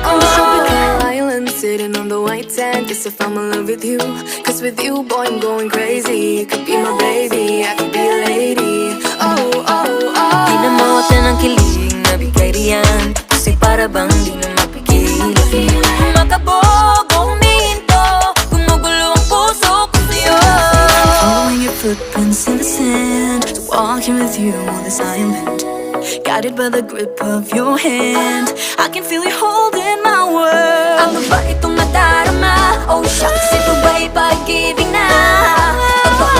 On the tropical island, sitting on the white sand. Guess if I'm in love with you, cause with you, boy, I'm going crazy. You could be my baby, I could be a lady. Oh, oh, oh. Di na mawatan ang kilig na bigay riyan, kasi para bang di na mapigil. Makabog o huminto, gumugulo ang puso ko sa'yo. Following your footprints in the sand, walking with you on this island, guided by the grip of your hand. I can feel you holding my world. Ano ba itong nadarama? Oh shucks, ito ba'y pag-ibig na? Totoo